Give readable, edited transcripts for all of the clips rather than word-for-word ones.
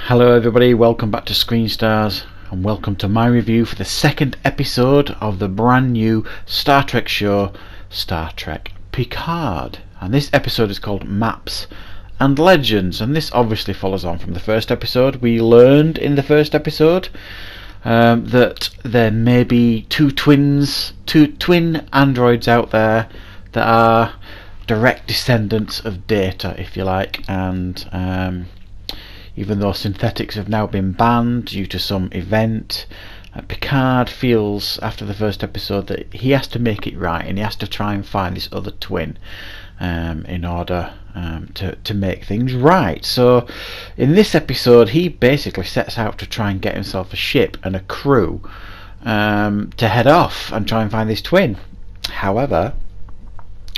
Hello everybody, welcome back to Screen Stars and welcome to my review for the second episode of the brand new Star Trek show, Star Trek Picard. And this episode is called Maps and Legends, and this obviously follows on from the first episode. We learned in the first episode that there may be two twin androids out there that are direct descendants of Data, if you like, and even though synthetics have now been banned due to some event, Picard feels after the first episode that he has to make it right, and he has to try and find this other twin in order to make things right. So in this episode he basically sets out to try and get himself a ship and a crew to head off and try and find this twin. However,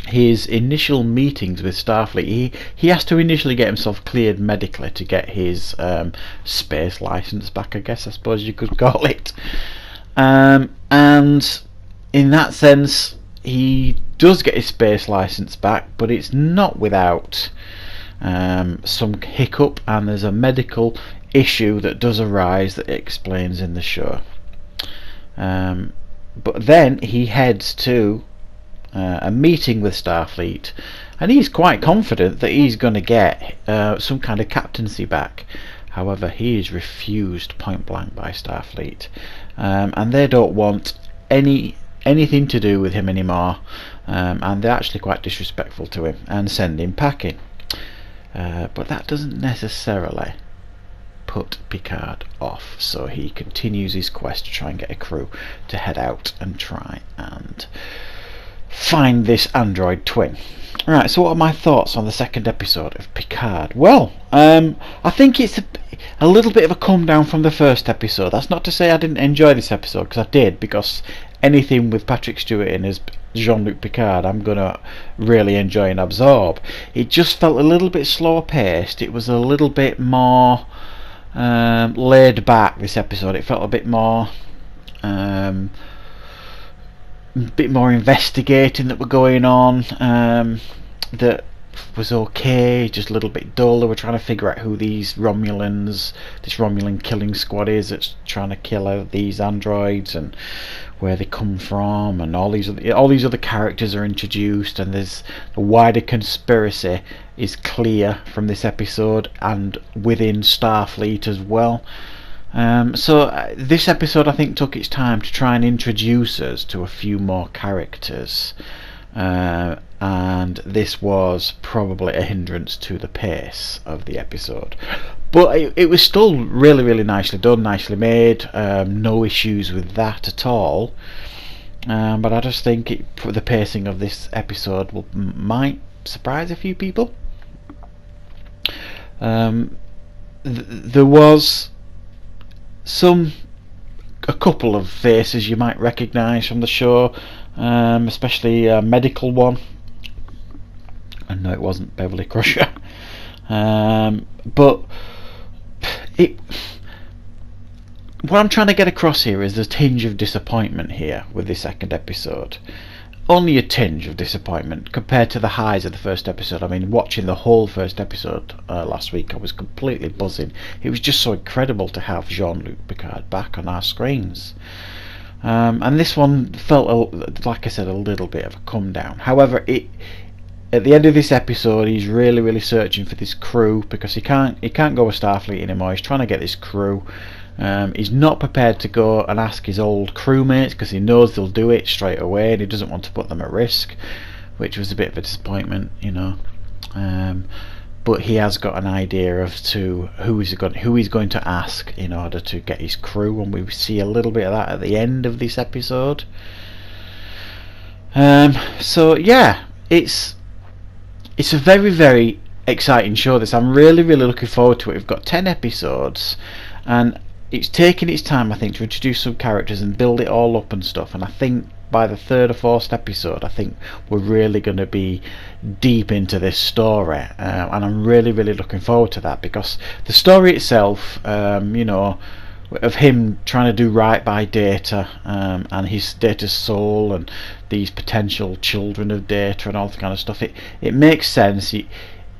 his initial meetings with Starfleet, he has to initially get himself cleared medically to get his space license back, I suppose you could call it. And in that sense he does get his space license back, but it's not without some hiccup, and there's a medical issue that does arise that it explains in the show. But then he heads to a meeting with Starfleet, and he's quite confident that he's going to get some kind of captaincy back. However, he is refused point blank by Starfleet, and they don't want anything to do with him anymore, and they're actually quite disrespectful to him and send him packing. But that doesn't necessarily put Picard off, so he continues his quest to try and get a crew to head out and try and find this android twin. Right, so what are my thoughts on the second episode of Picard? Well, I think it's a little bit of a come down from the first episode. That's not to say I didn't enjoy this episode, because I did, because anything with Patrick Stewart in as Jean-Luc Picard I'm going to really enjoy and absorb. It just felt a little bit slower paced. It was a little bit more laid back, this episode. It felt a bit more investigating that were going on, that was okay, just a little bit dull. They were trying to figure out who this Romulan killing squad is that's trying to kill out these androids, and where they come from, and all these other characters are introduced, and there's a wider conspiracy is clear from this episode and within Starfleet as well. So this episode I think took its time to try and introduce us to a few more characters, and this was probably a hindrance to the pace of the episode, but it was still really, really nicely done, nicely made. No issues with that at all, but I just think the pacing of this episode might surprise a few people. There was a couple of faces you might recognise from the show, especially a medical one. I know it wasn't Beverly Crusher, but what I'm trying to get across here is the tinge of disappointment here with the second episode. Only a tinge of disappointment compared to the highs of the first episode. I mean, watching the whole first episode last week, I was completely buzzing. It was just so incredible to have Jean-Luc Picard back on our screens. And this one felt, like I said, a little bit of a come down. However, at the end of this episode, he's really, really searching for this crew, because he can't go with Starfleet anymore. He's trying to get this crew. He's not prepared to go and ask his old crewmates, because he knows they'll do it straight away, and he doesn't want to put them at risk, which was a bit of a disappointment, you know. But he has got an idea of who he's going to ask in order to get his crew, and we see a little bit of that at the end of this episode. So yeah, it's a very, very exciting show. I'm really, really looking forward to it. We've got 10 episodes, and it's taking its time, I think, to introduce some characters and build it all up and stuff. And I think by the third or fourth episode, I think we're really going to be deep into this story, and I'm really, really looking forward to that, because the story itself, you know, of him trying to do right by Data, and his Data's soul, and these potential children of Data, and all that kind of stuff, it makes sense. It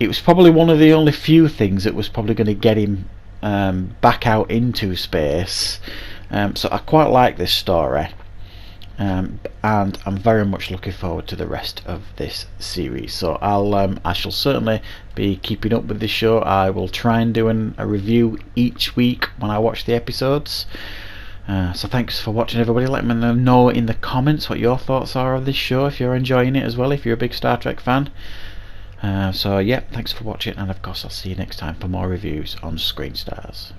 was probably one of the only few things that was probably going to get him back out into space. So I quite like this story, and I'm very much looking forward to the rest of this series. So I shall certainly be keeping up with this show. I will try and do a review each week when I watch the episodes. So thanks for watching, everybody. Let me know in the comments what your thoughts are of this show, if you're enjoying it as well, if you're a big Star Trek fan. So yeah, thanks for watching, and of course I'll see you next time for more reviews on Screen Stars.